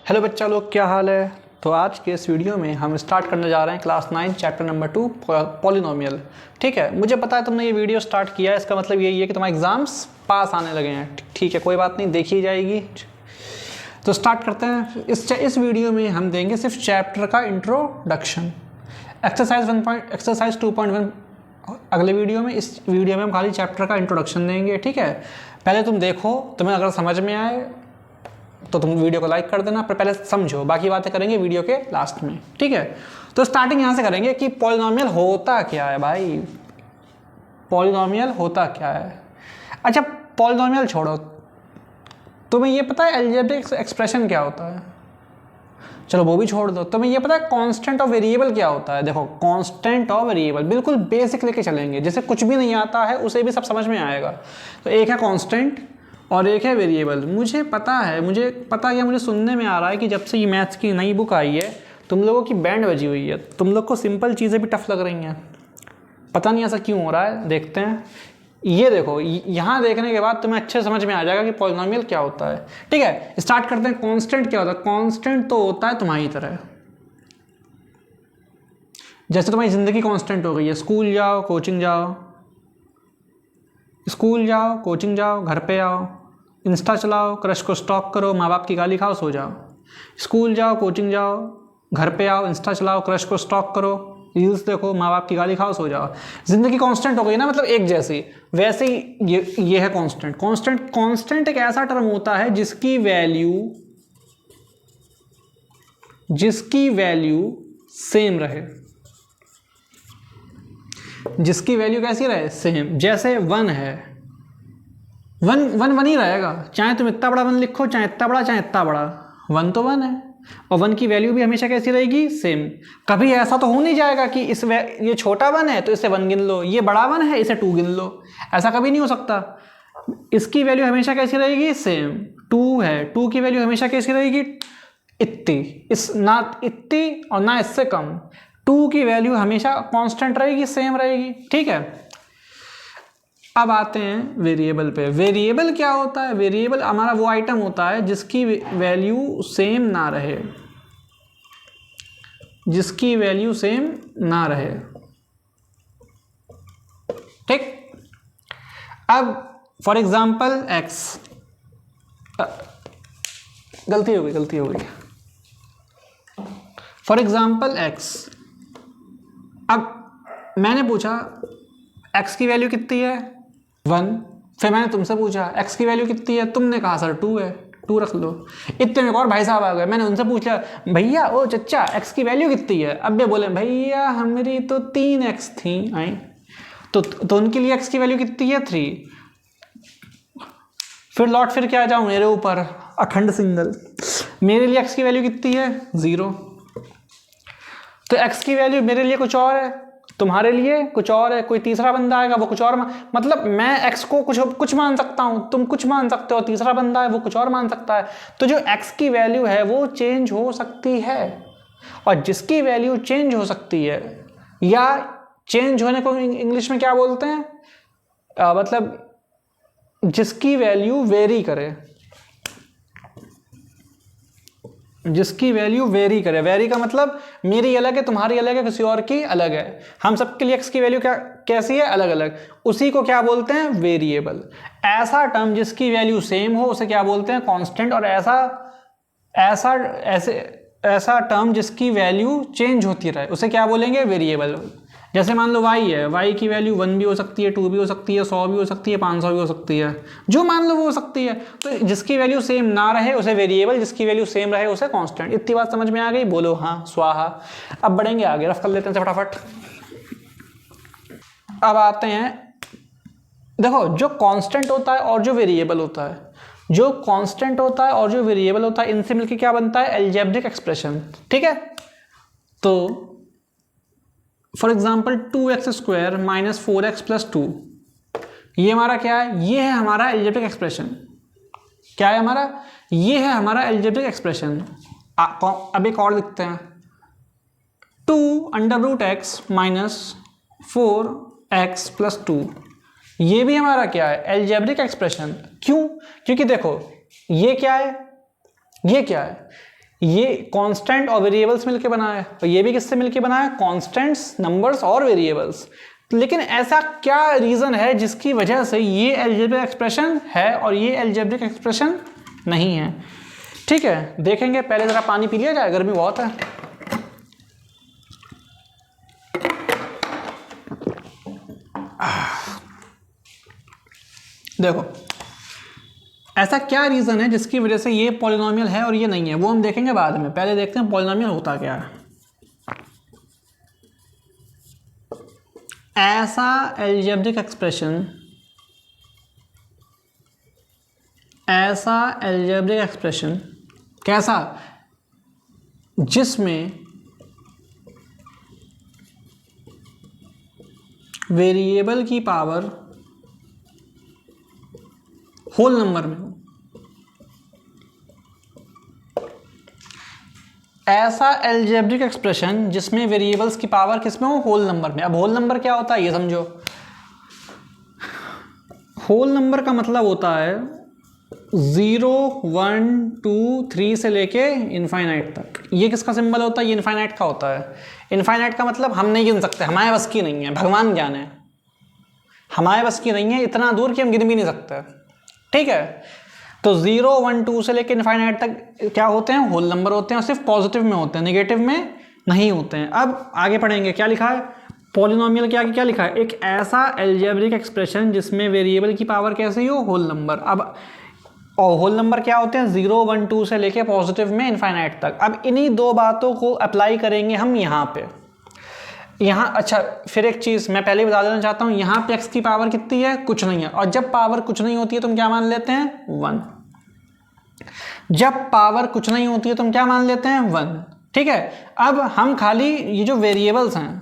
Hello बच्चा लोग, क्या हाल है। तो आज के इस वीडियो में हम स्टार्ट करने जा रहे हैं क्लास 9 चैप्टर नंबर 2 पॉलिनोमियल। ठीक है, मुझे पता है तुमने ये वीडियो स्टार्ट किया है, इसका मतलब यही है कि तुम्हारे एग्जाम्स पास आने लगे हैं। ठीक है, कोई बात नहीं, देखी जाएगी। तो स्टार्ट करते हैं। इस वीडियो में हम देंगे सिर्फ चैप्टर का इंट्रोडक्शन। एक्सरसाइज 2.1 अगले वीडियो में। इस वीडियो में हम खाली चैप्टर का इंट्रोडक्शन देंगे। ठीक है, पहले तुम देखो, तुम्हें अगर समझ में आए तो तुम वीडियो को लाइक कर देना, पर पहले समझो, बाकी बातें करेंगे वीडियो के लास्ट में। ठीक है, तो स्टार्टिंग यहाँ से करेंगे कि पॉलिनोमियल होता क्या है। भाई पॉलिनोमियल होता क्या है। अच्छा, पॉलिनोमियल छोड़ो, तुम्हें ये पता है अलजेब्रिक एक्सप्रेशन क्या होता है? चलो वो भी छोड़ दो। तुम्हें ये पता है कांस्टेंट और वेरिएबल क्या होता है? देखो, कांस्टेंट और वेरिएबल बिल्कुल बेसिक लेके चलेंगे, जैसे कुछ भी नहीं आता है उसे भी सब समझ में आएगा। तो एक है कांस्टेंट और एक है वेरिएबल। मुझे पता है मुझे सुनने में आ रहा है कि जब से ये मैथ्स की नई बुक आई है तुम लोगों की बैंड बजी हुई है, तुम लोग को सिंपल चीज़ें भी टफ लग रही हैं। पता नहीं ऐसा क्यों हो रहा है, देखते हैं। ये देखो, यहाँ देखने के बाद तुम्हें अच्छे समझ में आ जाएगा कि पॉलिनोमियल क्या होता है। ठीक है, स्टार्ट करते हैं। कांस्टेंट क्या होता है? कांस्टेंट तो होता है तुम्हारी तरह, जैसे तुम्हारी ज़िंदगी कांस्टेंट हो गई है। स्कूल जाओ, कोचिंग जाओ, स्कूल जाओ, कोचिंग जाओ, घर पे आओ, इंस्टा चलाओ, क्रश को स्टॉक करो, माँ बाप की गाली खाओ, सो जाओ। स्कूल जाओ, कोचिंग जाओ, घर पे आओ, इंस्टा चलाओ, क्रश को स्टॉक करो, रील्स देखो, माँ बाप की गाली खाओ, सो जाओ। जिंदगी कांस्टेंट हो गई ना, मतलब एक जैसी। वैसे ही ये है कांस्टेंट। कांस्टेंट एक ऐसा टर्म होता है जिसकी वैल्यू सेम रहे। जिसकी वैल्यू कैसी रहे? सेम। जैसे 1 है, वन ही रहेगा, चाहे तुम इतना बड़ा 1 लिखो, चाहे इतना बड़ा, चाहे इतना बड़ा, 1 तो 1 है। और 1 की वैल्यू भी हमेशा कैसी रहेगी? सेम। कभी ऐसा तो हो नहीं जाएगा कि ये छोटा 1 है तो इसे 1 गिन लो, ये बड़ा 1 है इसे 2 गिन लो, ऐसा कभी नहीं हो सकता। इसकी वैल्यू हमेशा कैसी रहेगी? सेम। 2 है, 2 की वैल्यू हमेशा कैसी रहेगी? इतनी। ना इतनी और ना इससे कम। 2 की वैल्यू हमेशा कांस्टेंट रहेगी, सेम रहेगी। ठीक है, अब आते हैं वेरिएबल पे। वेरिएबल क्या होता है? वेरिएबल हमारा वो आइटम होता है जिसकी वैल्यू सेम ना रहे, जिसकी वैल्यू सेम ना रहे। ठीक, अब फॉर एग्जांपल x, गलती हो गई। फॉर एग्जांपल x, अब मैंने पूछा x की वैल्यू कितनी है? 1। फिर मैंने तुमसे पूछा x की वैल्यू कितनी है? तुमने कहा सर 2 है, 2 रख लो। इतने में और भाई साहब आ गए, मैंने उनसे पूछा भैया ओ चच्चा x की वैल्यू कितनी है? अब वे बोले भैया हमारी तो 3x थी। आई तो उनके लिए x की वैल्यू कितनी है? 3। फिर क्या जाऊँ मेरे ऊपर, अखंड सिंगल। मेरे लिए x की वैल्यू कितनी है? 0। तो x की वैल्यू मेरे लिए कुछ और है, तुम्हारे लिए कुछ और है, कोई तीसरा बंदा आएगा वो कुछ और मतलब मैं x को कुछ मान सकता हूं, तुम कुछ मान सकते हो, तीसरा बंदा है वो कुछ और मान सकता है। तो जो x की वैल्यू है वो चेंज हो सकती है, और जिसकी वैल्यू चेंज हो सकती है, या चेंज होने को इंग्लिश में क्या बोलते हैं? मतलब जिसकी वैल्यू वेरी करे, जिसकी वैल्यू वेरी करे। वेरी का मतलब मेरी अलग है, तुम्हारी अलग है, किसी और की अलग है। हम सबके लिए x की वैल्यू कैसी है? अलग अलग। उसी को क्या बोलते हैं? वेरिएबल। ऐसा टर्म जिसकी वैल्यू सेम हो उसे क्या बोलते हैं? कांस्टेंट। और ऐसा टर्म जिसकी वैल्यू चेंज होती रहे उसे क्या बोलेंगे? वेरिएबल। जैसे मान लो y है, y की वैल्यू 1 भी हो सकती है, 2 भी हो सकती है, 100 भी हो सकती है, 500 भी हो सकती है, जो मान लो वो हो सकती है। तो जिसकी वैल्यू सेम ना रहे उसे वेरिएबल, जिसकी वैल्यू सेम रहे उसे कांस्टेंट। इतनी बात समझ में आ गई? बोलो हाँ, स्वाहा। अब बढ़ेंगे आगे, रफ कर लेते हैं फटाफट। अब आते हैं, देखो जो कांस्टेंट होता है और जो वेरिएबल होता है, जो कांस्टेंट होता है और जो वेरिएबल होता है, इनसे मिलकर क्या बनता है? Algebraic expression. ठीक है, तो फॉर एग्जाम्पल 2x² - 4x + 2, ये हमारा क्या है? ये है हमारा अलजेब्रिक एक्सप्रेशन। क्या है हमारा? ये है हमारा अलजेब्रिक एक्सप्रेशन। अब एक और लिखते हैं, 2√x - 4x + 2, ये भी हमारा क्या है? Algebraic expression. क्यों? क्योंकि देखो ये क्या है, ये क्या है? ये कांस्टेंट और वेरिएबल्स मिलके बना है, और ये भी किससे मिलके बना है, कांस्टेंट्स, नंबर्स और वेरिएबल्स। लेकिन ऐसा क्या रीजन है जिसकी वजह से ये अलजेब्रिक एक्सप्रेशन है और ये अलजेब्रिक एक्सप्रेशन नहीं है? ठीक है, देखेंगे। पहले जरा पानी पी लिया जाए, गर्मी बहुत है। देखो ऐसा क्या रीजन है जिसकी वजह से ये पॉलिनोमियल है और ये नहीं है, वो हम देखेंगे बाद में। पहले देखते हैं पॉलिनोमियल होता क्या है। ऐसा अलजेब्रिक एक्सप्रेशन, ऐसा अलजेब्रिक एक्सप्रेशन कैसा, जिसमें वेरिएबल की पावर होल नंबर में हो। ऐसा अलजेब्रिक एक्सप्रेशन जिसमें वेरिएबल्स की पावर किसमें हो, होल नंबर में। अब होल नंबर क्या होता है ये समझो। होल नंबर का मतलब होता है 0, 1, 2, 3 से लेके इनफाइनाइट तक। ये किसका सिंबल होता है, ये इनफाइनाइट का होता है। इनफाइनाइट का मतलब हम नहीं गिन सकते, हमारे बस की नहीं है, भगवान ज्ञान है, हमारे बस की नहीं है इतना दूर कि हम गिन भी नहीं सकते। ठीक है, तो 0, 1, 2 से लेकर इनफाइनाइट तक क्या होते हैं, होल नंबर होते हैं, और सिर्फ पॉजिटिव में होते हैं, नेगेटिव में नहीं होते हैं। अब आगे पढ़ेंगे क्या लिखा है पॉलिनोमियल के आगे, क्या लिखा है, एक ऐसा अलजेब्रिक एक्सप्रेशन जिसमें वेरिएबल की पावर कैसे हो, होल नंबर। अब और होल नंबर क्या होते हैं, 0, 1, 2 से लेके पॉजिटिव में इनफाइनाइट तक। अब इन्हीं दो बातों को अप्लाई करेंगे हम यहाँ पे। यहाँ अच्छा, फिर एक चीज़ मैं पहले बता देना चाहता हूँ, यहाँ पे x की पावर कितनी है, कुछ नहीं है। और जब पावर कुछ नहीं होती है तुम क्या मान लेते हैं, 1। जब पावर कुछ नहीं होती है तुम क्या मान लेते हैं, 1। ठीक है, अब हम खाली ये जो वेरिएबल्स हैं,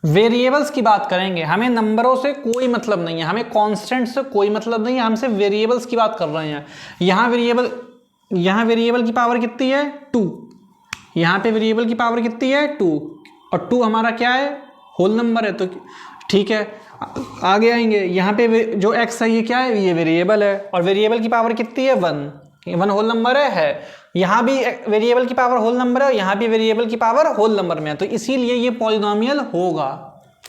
वेरिएबल्स की बात करेंगे। हमें नंबरों से कोई मतलब नहीं है, हमें कांस्टेंट से कोई मतलब नहीं है, हम सिर्फ वेरिएबल्स की बात कर रहे हैं। यहाँ वेरिएबल की पावर कितनी है, 2। यहाँ पे वेरिएबल की पावर कितनी है, 2, और 2 हमारा क्या है, होल नंबर है। तो ठीक है, आगे आएंगे। यहाँ पे जो x है ये क्या है, ये वेरिएबल है, और वेरिएबल की पावर कितनी है, 1 होल नंबर है। यहाँ भी वेरिएबल की पावर होल नंबर है, यहाँ भी वेरिएबल की पावर होल नंबर में है, तो इसीलिए ये पॉलिनोमियल होगा।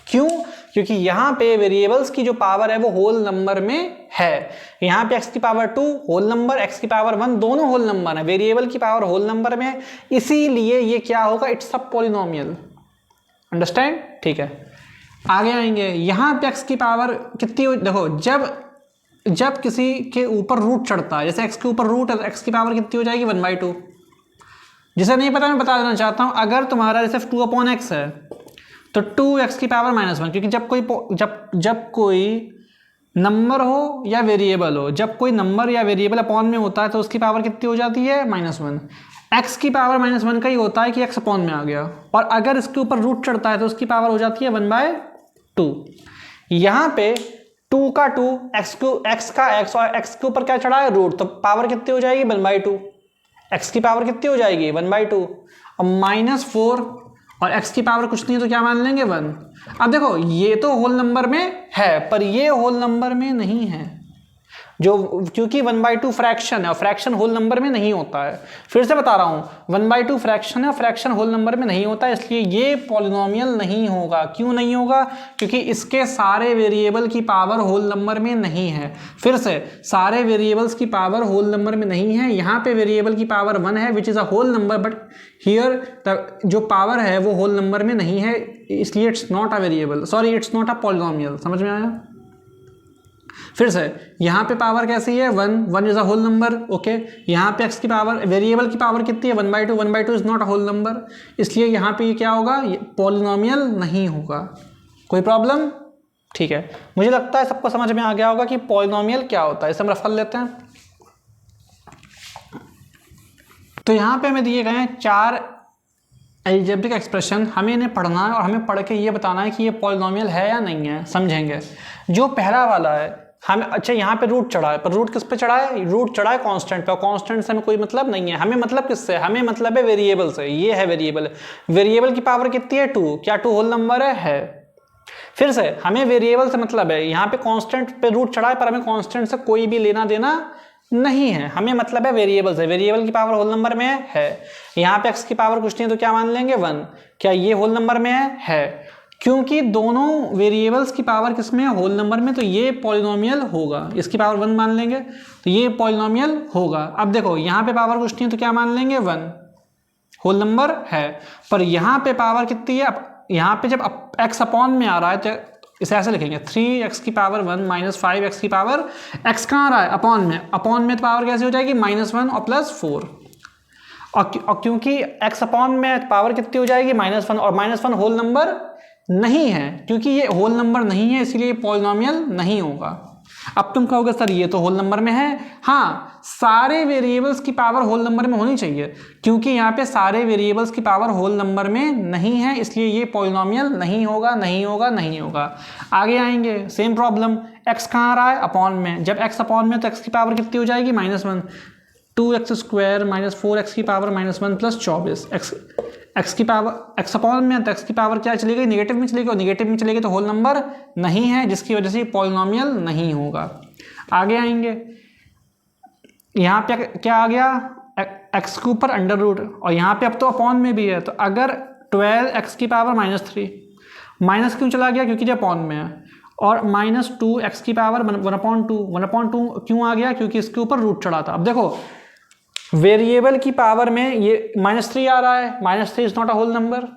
क्यों, क्योंकि यहाँ पे वेरिएबल्स की जो पावर है वो होल नंबर में है। यहाँ पे x की पावर 2 होल नंबर, x की पावर 1 दोनों होल नंबर है, वेरिएबल की पावर होल नंबर में है, इसीलिए ये क्या होगा, इट्स अ पॉलिनोमियल। अंडरस्टैंड? ठीक है, आगे आएंगे। यहाँ पे x की पावर कितनी हो, देखो जब किसी के ऊपर रूट चढ़ता है, जैसे x के ऊपर रूट है तो x की पावर कितनी हो जाएगी, 1/2। जिसे नहीं पता मैं बता देना चाहता हूँ, अगर तुम्हारा जैसे 2/x है तो 2x की पावर -1, क्योंकि जब कोई नंबर हो या वेरिएबल हो, जब कोई नंबर या वेरिएबल अपॉन में होता है तो उसकी पावर कितनी हो जाती है, -1। x की पावर -1 का ही होता है कि x अपॉन में आ गया, और अगर इसके ऊपर रूट चढ़ता है तो उसकी पावर हो जाती है 1/2। यहाँ पे 2 का 2, x का x, और x के ऊपर क्या चढ़ा है, रूट, तो पावर कितनी हो जाएगी, 1/2। x की पावर कितनी हो जाएगी, 1/2, और -4, और x की पावर कुछ नहीं है तो क्या मान लेंगे, 1। अब देखो ये तो होल नंबर में है, पर ये होल नंबर में नहीं है, क्योंकि 1/2 फ्रैक्शन है, और फ्रैक्शन होल नंबर में नहीं होता है। फिर से बता रहा हूं, 1/2 फ्रैक्शन है, फ्रैक्शन होल नंबर में नहीं होता है, इसलिए ये पॉलिनोमियल नहीं होगा। क्यों नहीं होगा, क्योंकि इसके सारे वेरिएबल की पावर होल नंबर में नहीं है। फिर से, सारे वेरिएबल्स की पावर होल नंबर में नहीं है। यहाँ पे वेरिएबल की पावर 1 है, which is a whole number, but here जो पावर है वो होल नंबर में नहीं है, इसलिए it's not a variable, sorry it's not a polynomial. समझ में आया? फिर से यहाँ पे पावर कैसी है, 1 is a whole number, okay. यहाँ पे x की पावर, वेरिएबल की पावर कितनी है, 1/2 is not a whole number, इसलिए यहाँ पे ये क्या होगा, पॉलिनोमियल नहीं होगा। कोई प्रॉब्लम? ठीक है, मुझे लगता है सबको समझ में आ गया होगा कि पॉलिनोमियल क्या होता है। इसे हम रफ कर लेते हैं। तो यहाँ पे हमें दिए गए हैं 4 अलजेब्रिक एक्सप्रेशन, हमें इन्हें पढ़ना है और हमें पढ़ के ये बताना है कि ये पॉलिनोमियल है या नहीं है। समझेंगे। जो पहला वाला है, हमें अच्छा यहाँ पे रूट चढ़ा है, पर रूट किस पे चढ़ा है, रूट चढ़ा है कांस्टेंट पे, और कांस्टेंट से हमें कोई मतलब नहीं है। हमें मतलब किससे, हमें मतलब है वेरिएबल से। ये है वेरिएबल, वेरिएबल की पावर कितनी है, 2। क्या 2 होल नंबर है? फिर से हमें वेरिएबल से मतलब है, यहाँ पे कांस्टेंट पे रूट चढ़ा है, पर हमें कांस्टेंट से कोई भी लेना देना नहीं है, हमें मतलब है वेरिएबल से, वेरिएबल की पावर होल नंबर में है। यहाँ पे x की पावर कुछ नहीं है तो क्या मान लेंगे 1। क्या ये होल नंबर में है? क्योंकि दोनों वेरिएबल्स की पावर किस में है? होल नंबर में, तो ये पॉलिनोमियल होगा। इसकी पावर 1 मान लेंगे तो ये पॉलिनोमियल होगा। अब देखो यहाँ पे पावर कुछ नहीं है तो क्या मान लेंगे 1, होल नंबर है। पर यहाँ पे पावर कितनी है? अब यहाँ पे जब x अपॉन में आ रहा है तो इसे ऐसे लिखेंगे 3x की पावर 1 माइनस 5x की पावर, x कहाँ आ रहा है? अपॉन में। अपॉन में तो पावर कैसे हो जाएगी? -1 और +4। और क्योंकि x अपॉन में पावर कितनी हो जाएगी? -1, और -1 होल नंबर नहीं है, क्योंकि ये होल नंबर नहीं है इसलिए पॉलिनोमियल नहीं होगा। अब तुम कहोगे सर ये तो होल नंबर में है। हाँ, सारे वेरिएबल्स की पावर होल नंबर में होनी चाहिए, क्योंकि यहाँ पे सारे वेरिएबल्स की पावर होल नंबर में नहीं है, इसलिए ये पॉलिनोमियल नहीं होगा, नहीं होगा, नहीं होगा। आगे आएंगे, सेम प्रॉब्लम, x कहाँ आ रहा है? अपॉन में। जब x अपॉन में तो x की पावर कितनी हो जाएगी? -1, 2x² माइनस 4x की पावर -1 + 24। x की पावर x अपॉन में तो x की पावर क्या चली गई? नेगेटिव में चली गई, और नेगेटिव में चली गई तो होल नंबर नहीं है, जिसकी वजह से पॉलिनोमियल नहीं होगा। आगे आएंगे, यहाँ पे क्या आ गया? x के ऊपर अंडर रूट, और यहाँ पे अब तो अपॉन में भी है, तो अगर 12x की पावर -3, माइनस क्यों चला गया? क्योंकि जो अपॉन में है, और -2x की पावर 1/2 क्यों आ गया? क्योंकि इसके ऊपर रूट चढ़ा था। अब देखो वेरिएबल की पावर में ये -3 आ रहा है, -3 is not a whole number,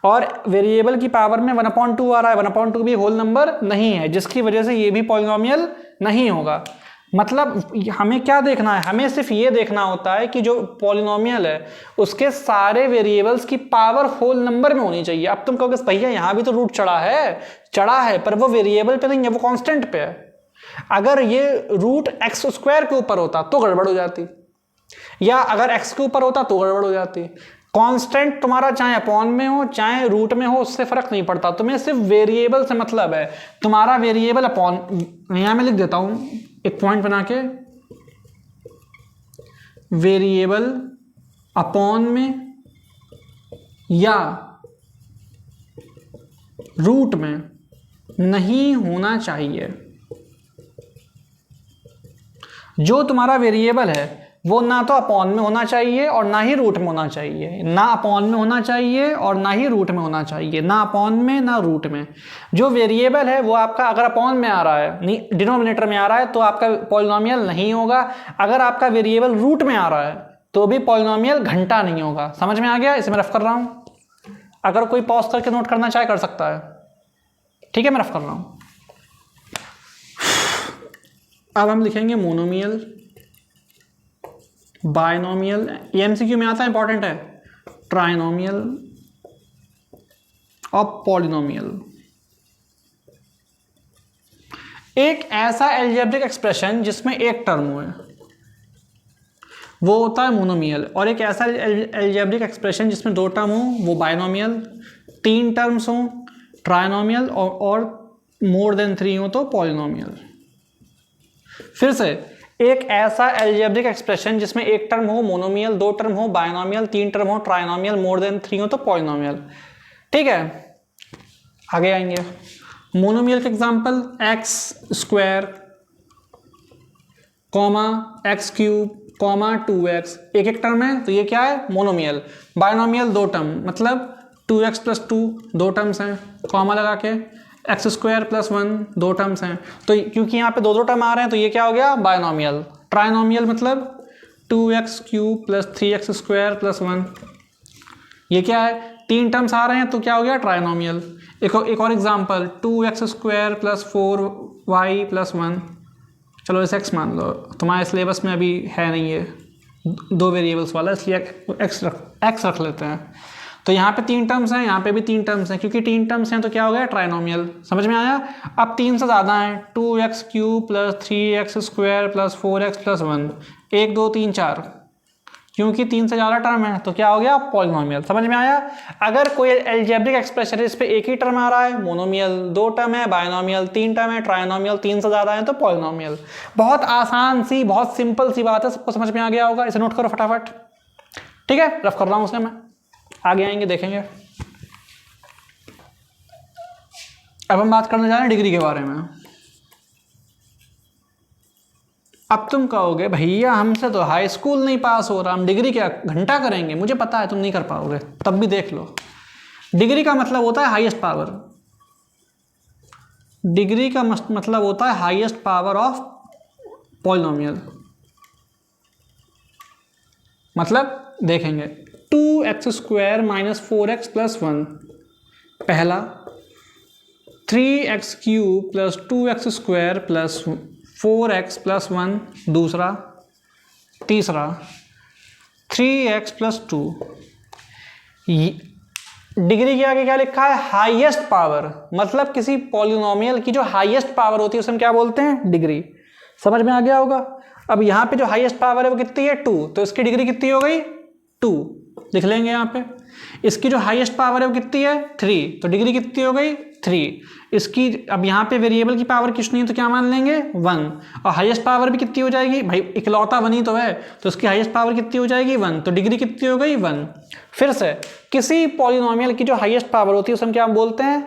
और वेरिएबल की पावर में 1/2 आ रहा है, 1/2 भी होल नंबर नहीं है, जिसकी वजह से ये भी पॉलिनोमियल नहीं होगा। मतलब हमें क्या देखना है? हमें सिर्फ ये देखना होता है कि जो पॉलिनोमियल है उसके सारे वेरिएबल्स की पावर होल नंबर में होनी चाहिए। अब तुम कहोगे भैया यहाँ भी तो रूट चढ़ा है, पर वो वेरिएबल पे नहीं है, वो कांस्टेंट पे है। अगर ये रूट x² के ऊपर होता तो गड़बड़ हो जाती, या अगर x के ऊपर होता तो गड़बड़ हो जाती। कांस्टेंट तुम्हारा चाहे अपॉन में हो चाहे रूट में हो, उससे फर्क नहीं पड़ता, तुम्हें सिर्फ वेरिएबल से मतलब है। तुम्हारा वेरिएबल अपॉन, यहां मैं लिख देता हूं एक पॉइंट बना के, वेरिएबल अपॉन में या रूट में नहीं होना चाहिए। जो तुम्हारा वेरिएबल है वो ना तो अपॉन में होना चाहिए और ना ही रूट में होना चाहिए, ना अपॉन में होना चाहिए और ना ही रूट में होना चाहिए, ना अपॉन में ना रूट में। जो वेरिएबल है वो आपका अगर अपॉन में आ रहा है, डिनोमिनेटर में आ रहा है, तो आपका पॉलिनोमियल नहीं होगा। अगर आपका वेरिएबल रूट में आ रहा है तो भी पॉलिनोमियल घंटा नहीं होगा। समझ में आ गया? इसे मैं रफ कर रहा हूं, अगर कोई पॉज करके नोट करना चाहे कर सकता है। ठीक है, मैं रफ कर रहा हूं। अब हम लिखेंगे मोनोमियल, बायनोमियल, ये एमसीक्यू में आता है, इंपॉर्टेंट है, ट्राइनोमियल और पॉलिनोमियल। एक ऐसा अलजेब्रिक एक्सप्रेशन जिसमें एक टर्म हो वो होता है मोनोमियल, और एक ऐसा अलजेब्रिक एक्सप्रेशन जिसमें 2 टर्म हो वो बायनोमियल, 3 टर्म्स हो ट्राइनोमियल, और मोर देन 3 हो तो पॉलिनोमियल। फिर से, एक ऐसा अलजेब्रिक एक्सप्रेशन जिसमें एक टर्म हो मोनोमियल, 2 टर्म हो बायनोमियल, 3 टर्म हो ट्राइनोमियल, मोर देन 3 हो तो पॉलिनोमियल। ठीक है, आगे आएंगे। मोनोमियल के example x² comma x³ comma 2x, एक टर्म है तो ये क्या है? मोनोमियल। बायनोमियल 2 टर्म, मतलब 2x + 2 2 टर्म्स हैं, कॉमा लगा के, x² + 1 2 टर्म्स हैं, तो क्योंकि यहाँ पे 2 टर्म आ रहे हैं तो ये क्या हो गया? बायनोमियल। ट्राइनोमियल मतलब 2x³ + 3x² + 1, ये क्या है? 3 टर्म्स आ रहे हैं तो क्या हो गया? ट्राइनोमियल। एक और एग्जांपल 2x² + 4y + 1, चलो इसे x मान लो, तुम्हारे सिलेबस में अभी है नहीं ये 2 वेरिएबल्स वाला, इसलिए x रख लेते हैं। तो यहाँ पे 3 टर्म्स हैं, यहाँ पे भी 3 टर्म्स हैं, क्योंकि 3 टर्म्स हैं तो क्या हो गया? ट्राइनोमियल। समझ में आया? अब 3 से ज़्यादा हैं, 2x³ + 3x² + 4x + 1, 1 2 3 4, क्योंकि 3 से ज़्यादा टर्म है तो क्या हो गया? पॉलिनोमियल। समझ में आया? अगर कोई अलजेब्रिक एक्सप्रेशन है इस पे एक ही टर्म आ रहा है, मोनोमियल, 2 टर्म है बायनोमियल, 3 टर्म है ट्राइनोमियल, 3 से ज़्यादा है तो पॉलिनोमियल। बहुत आसान सी, बहुत सिंपल सी बात है, सबको समझ में आ गया होगा। इसे नोट करो फटाफट। ठीक है, रफ कर रहा हूँ उसे मैं, आगे आएंगे देखेंगे। अब हम बात करने जा रहे हैं डिग्री के बारे में। अब तुम कहोगे भैया हमसे तो हाई स्कूल नहीं पास हो रहा, हम डिग्री क्या घंटा करेंगे, मुझे पता है तुम नहीं कर पाओगे, तब भी देख लो। डिग्री का मतलब होता है हाईएस्ट पावर, डिग्री का मतलब होता है हाईएस्ट पावर ऑफ पॉलिनोमियल। मतलब देखेंगे 2x² - 4x + 1 पहला, 3x³ + 2x² + 4x + 1 दूसरा, तीसरा 3x + 2। डिग्री के आगे क्या लिखा है? हाईएस्ट पावर, मतलब किसी पॉलिनोमियल की जो हाईएस्ट पावर होती है उसे हम क्या बोलते हैं? डिग्री। समझ में आ गया होगा। अब यहाँ पे जो हाईएस्ट पावर है वो कितनी है? 2, तो इसकी डिग्री कितनी हो गई? 2 लिख लेंगे यहाँ पे। इसकी जो हाईएस्ट पावर है वो कितनी है? 3, तो डिग्री कितनी हो गई? 3। इसकी अब यहाँ पे वेरिएबल की पावर कितनी है तो क्या मान लेंगे? 1। और हाईएस्ट पावर भी कितनी हो जाएगी? भाई इकलौता 1 ही तो है, तो इसकी हाईएस्ट पावर कितनी हो जाएगी? 1, तो डिग्री कितनी हो गई? 1। फिर से किसी पॉलिनोमियल की जो हाईएस्ट पावर होती है उसे हम क्या बोलते हैं?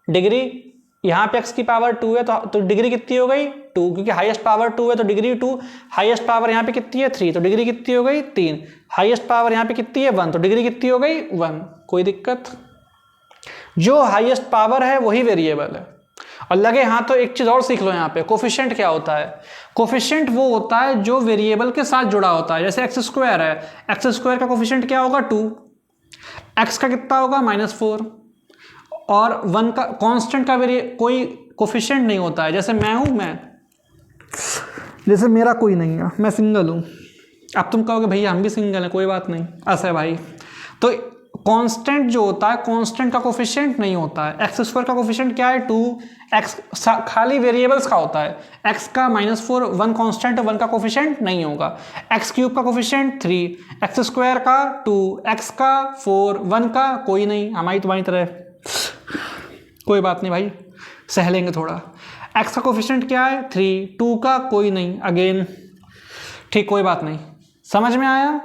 डिग्री। यहाँ पे x की पावर 2 है तो डिग्री कितनी हो गई? 2, क्योंकि हाईएस्ट पावर 2 है तो डिग्री 2। हाईएस्ट पावर यहाँ पे कितनी है? 3, तो डिग्री कितनी हो गई? 3। हाईएस्ट पावर यहाँ पे कितनी है? 1, तो डिग्री कितनी हो गई? 1। कोई दिक्कत? जो हाईएस्ट पावर है वही वेरिएबल है। और लगे हाँ तो एक चीज और सीख लो यहाँ पे, कोफिशिएंट क्या होता है? कोफिशिएंट वो होता है जो वेरिएबल के साथ जुड़ा होता है। जैसे x² है, x² का कोफिशिएंट क्या होगा? 2। x का कितना होगा? -4। और 1 का कांस्टेंट का कोई कोफिशिएंट नहीं होता है। जैसे मैं हूं, जैसे मेरा कोई नहीं है, मैं सिंगल हूं। अब तुम कहोगे भैया हम भी सिंगल हैं, कोई बात नहीं, ऐसा है भाई। तो कांस्टेंट जो होता है, कांस्टेंट का कोफिशिएंट नहीं होता है। x² का कोफिशिएंट क्या है? 2। x खाली वेरिएबल्स का होता है। x का -4, 1 कांस्टेंट है, 1 का कोफिशिएंट नहीं होगा। x³ का कोफिशिएंट 3, x² का 2, x का 4, 1 का कोई नहीं, हमारी तुम्हारी तरह। कोई बात नहीं भाई, सह लेंगे थोड़ा। x का कोफिशिएंट क्या है? 3, 2 का कोई नहीं, अगेन ठीक, कोई बात नहीं। समझ में आया?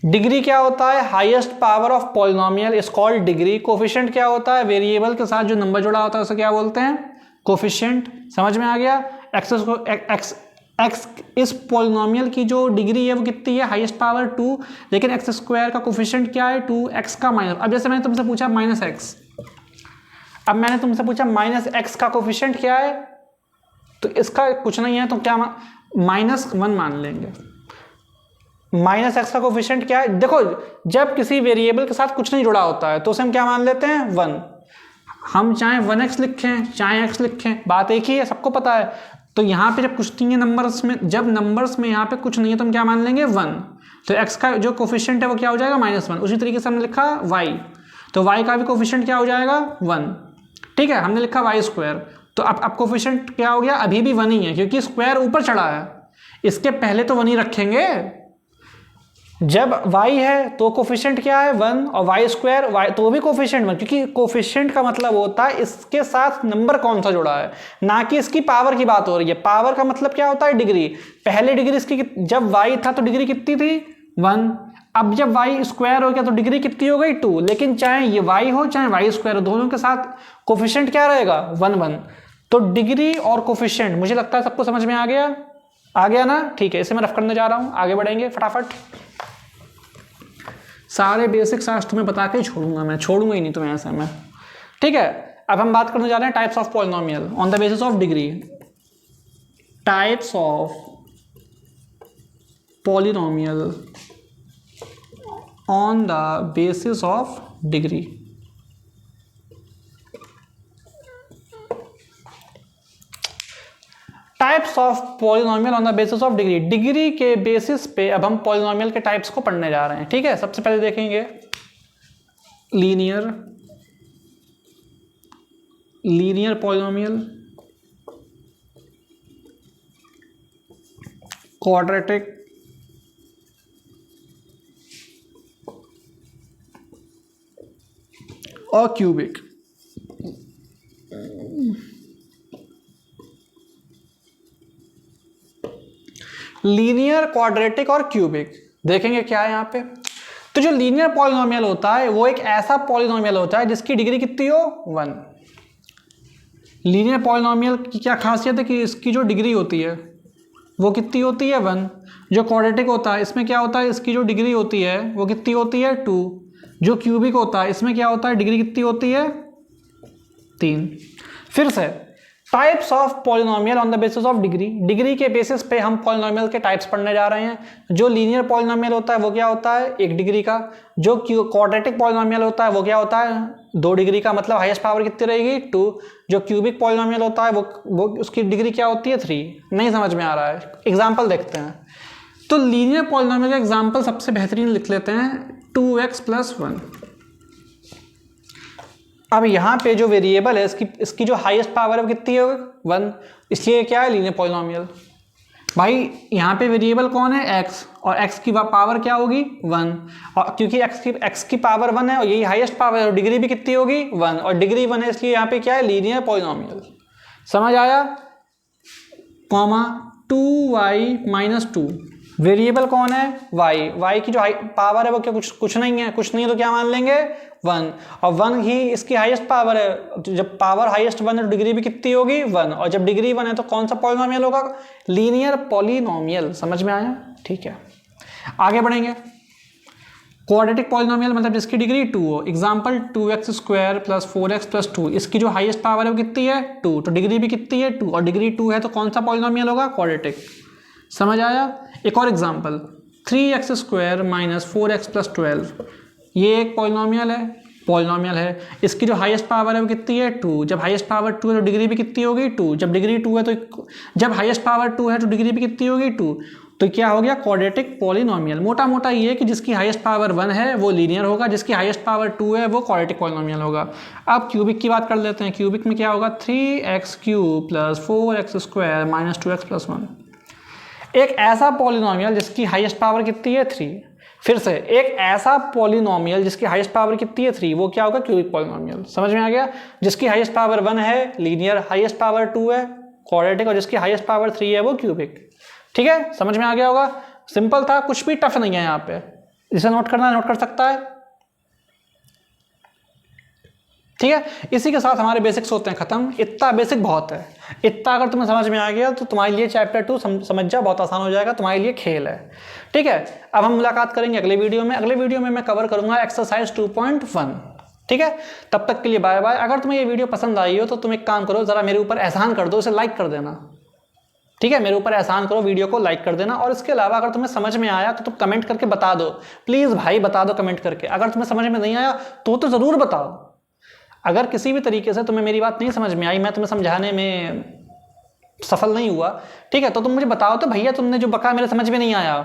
डिग्री क्या होता है? Highest power of polynomial is called degree. Coefficient क्या होता है? वेरिएबल के साथ जो नंबर जुड़ा होता है उसे क्या बोलते हैं? कोफिशिएंट। समझ में आ गया? x इस पॉलिनोमियल की जो डिग्री है वो कितनी है? हाईएस्ट पावर 2, लेकिन x² का कोफिशिएंट क्या है? 2, x का माइनस। अब जैसे मैंने तुमसे पूछा -x, अब मैंने तुमसे पूछा -x का कोफिशिएंट क्या है, तो इसका कुछ नहीं है तो क्या -1 मान लेंगे। -x का कोफिशिएंट क्या है? देखो, जब किसी वेरिएबल के साथ कुछ नहीं जुड़ा होता है तो उसे हम क्या मान लेते हैं? 1। हम चाहे 1x लिखें चाहे x लिखें, बात एक ही है, सबको पता है। तो यहाँ पे जब कुछ नहीं है नंबर्स में, जब नंबर्स में यहाँ पे कुछ नहीं है तो हम क्या मान लेंगे? 1। तो x का जो कोफिशिएंट है वो क्या हो जाएगा? -1। उसी तरीके से हमने लिखा y, तो y का भी कोफिशिएंट क्या हो जाएगा? 1। ठीक है, हमने लिखा y², तो अब कोफिशिएंट क्या हो गया? अभी भी 1 ही है, क्योंकि स्क्वायर ऊपर चढ़ा है। इसके पहले तो 1 ही रखेंगे। जब y है तो कोफिशिएंट क्या है? 1, और y² तो भी कोफिशिएंट 1, क्योंकि कोफिशिएंट का मतलब होता है इसके साथ नंबर कौन सा जुड़ा है, ना कि इसकी पावर की बात हो रही है। पावर का मतलब क्या होता है? डिग्री। पहले डिग्री इसकी, जब y था तो डिग्री कितनी थी? 1। अब जब y² हो गया तो डिग्री कितनी हो गई? 2। लेकिन चाहे ये y हो चाहे y² हो, दोनों के साथ कोफिशिएंट क्या रहेगा? 1 1। तो डिग्री और कोफिशिएंट, मुझे लगता है सबको समझ में आ गया। आ गया ना? ठीक है, इसे मैं रफ करने जा रहा हूं, आगे बढ़ेंगे फटाफट। सारे बेसिक्स आज तुम्हें बता के छोड़ूंगा, मैं छोड़ूंगा ही नहीं तुम्हें ऐसे में। ठीक है, अब हम बात करने जा रहे हैं types of polynomial on the basis of degree. Types of polynomial on the basis of degree. Types of polynomial on the basis of degree. Degree के बेसिस पे अब हम पॉलिनोमियल के टाइप्स को पढ़ने जा रहे हैं। ठीक है, सबसे पहले देखेंगे लीनियर पॉलिनोमियल, क्वाड्रेटिक, और क्यूबिक। लीनियर, क्वाड्रेटिक और क्यूबिक देखेंगे क्या है यहाँ पे। तो जो लीनियर पॉलिनोमियल होता है वो एक ऐसा पॉलिनोमियल होता है जिसकी डिग्री कितनी हो? 1। लीनियर पॉलिनोमियल की क्या खासियत है कि इसकी जो डिग्री होती है वो कितनी होती है 1। जो क्वाड्रेटिक होता है इसमें क्या होता है, इसकी जो डिग्री होती है वो कितनी होती है 2। जो क्यूबिक होता है इसमें क्या होता है, डिग्री कितनी होती है 3। फिर से types of polynomial on the basis of degree. Degree के बेसिस पे हम पॉलिनोमियल के टाइप्स पढ़ने जा रहे हैं। जो लीनियर पॉलिनोमियल होता है वो क्या होता है 1 डिग्री का। जो क्वाड्रेटिक पॉलिनोमियल होता है वो क्या होता है 2 डिग्री का, मतलब हाईएस्ट पावर कितनी रहेगी 2। जो क्यूबिक पॉलिनोमियल होता है वो उसकी डिग्री क्या होती है 3। नहीं समझ में आ रहा है, एग्जाम्पल देखते हैं। तो लीनियर पॉलिनोमियल का एग्जाम्पल सबसे बेहतरीन लिख लेते हैं 2x + 1। अब यहाँ पे जो वेरिएबल है इसकी जो हाईएस्ट पावर है वो कितनी है 1, इसलिए क्या है लीनियर पॉलिनोमियल। भाई यहाँ पे वेरिएबल कौन है x, और x की पावर क्या होगी 1, और क्योंकि x की पावर 1 है और यही हाईएस्ट पावर है और डिग्री भी कितनी होगी 1, और डिग्री 1 है इसलिए यहाँ पे क्या है लीनियर पॉलिनोमियल। समझ आया। कॉमा 2y - 2, वेरिएबल कौन है y की जो पावर है वो क्या कुछ नहीं है, कुछ नहीं है तो क्या मान लेंगे 1, और 1 ही इसकी हाईएस्ट पावर है। जब पावर हाईएस्ट 1 है तो डिग्री भी कितनी होगी 1, और जब डिग्री 1 है तो कौन सा पॉलिनोमियल होगा, लीनियर पॉलिनोमियल। समझ में आया, ठीक है। आगे बढ़ेंगे। क्वाड्रेटिक पॉलिनोमियल मतलब जिसकी डिग्री 2 हो। एग्जाम्पल 2x² + 4x + 2, इसकी जो हाईएस्ट पावर है वो कितनी है 2, तो डिग्री भी कितनी है 2, और डिग्री 2 है तो कौन सा पॉलिनोमियल होगा क्वाड्रेटिक। समझ आया। एक और एग्जाम्पल 3x² - 4x + 12, ये एक पॉलिनोमियल है। इसकी जो हाईएस्ट पावर है वो कितनी है 2। जब हाईएस्ट पावर 2 है तो डिग्री भी कितनी होगी 2। जब डिग्री 2 है तो जब हाईएस्ट पावर 2 है तो डिग्री भी कितनी होगी 2, तो क्या हो गया क्वाड्रेटिक पॉलिनोमियल। मोटा मोटा ये है कि जिसकी हाईएस्ट पावर 1 है वो लीनियर होगा, जिसकी हाईएस्ट पावर 2 है वो क्वाड्रेटिक पॉलिनोमियल होगा। अब क्यूबिक की बात कर लेते हैं। क्यूबिक में क्या होगा 3x³ + 4x² - 2x + 1, एक ऐसा पॉलिनोमियल जिसकी हाईएस्ट पावर कितनी है 3। फिर से एक ऐसा पॉलिनोमियल जिसकी हाईएस्ट पावर कितनी है 3, वो क्या होगा क्यूबिक पॉलिनोमियल। समझ में आ गया। जिसकी हाईएस्ट पावर 1 है लीनियर, हाईएस्ट पावर 2 है क्वाड्रेटिक, और जिसकी हाईएस्ट पावर 3 है वो क्यूबिक। ठीक है, समझ में आ गया होगा। सिंपल था, कुछ भी टफ नहीं है यहाँ पे। जिसे नोट करना नोट कर सकता है। ठीक है, इसी के साथ हमारे बेसिक्स होते हैं खत्म। इतना बेसिक बहुत है। इतना अगर तुम्हें समझ में आ गया तो तुम्हारे लिए चैप्टर 2 समझ जा बहुत आसान हो जाएगा, तुम्हारे लिए खेल है। ठीक है, अब हम मुलाकात करेंगे अगले वीडियो में। अगले वीडियो में मैं कवर करूंगा एक्सरसाइज 2.1। ठीक है, तब तक के लिए बाय बाय। अगर तुम्हें ये वीडियो पसंद आई हो तो तुम एक काम करो, जरा मेरे ऊपर एहसान कर दो, इसे लाइक कर देना। ठीक है, मेरे ऊपर एहसान करो, वीडियो को लाइक कर देना। और इसके अलावा अगर तुम्हें समझ में आया तो तुम कमेंट करके बता दो, प्लीज भाई बता दो कमेंट करके। अगर तुम्हें समझ में नहीं आया तो जरूर बताओ। अगर किसी भी तरीके से तुम्हें मेरी बात नहीं समझ में आई, मैं तुम्हें समझाने में सफल नहीं हुआ, ठीक है, तो तुम मुझे बताओ तो भैया तुमने जो बका मेरे समझ में नहीं आया।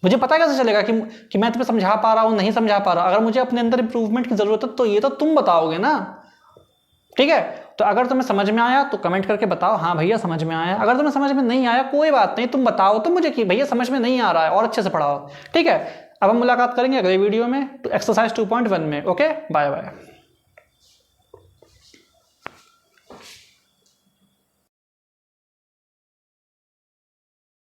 मुझे पता कैसे चलेगा कि मैं तुम्हें समझा पा रहा हूँ नहीं समझा पा रहा। अगर मुझे अपने अंदर इंप्रूवमेंट की जरूरत है तो ये तो तुम बताओगे ना। ठीक है, तो अगर तुम्हें समझ में आया तो कमेंट करके बताओ हाँ भैया समझ में आया। अगर तुम्हें समझ में नहीं आया कोई बात नहीं, तुम बताओ तो मुझे कि भैया समझ में नहीं आ रहा है और अच्छे से पढ़ाओ। ठीक है, अब हम मुलाकात करेंगे अगले वीडियो में एक्सरसाइज 2.1 में। Okay, bye bye.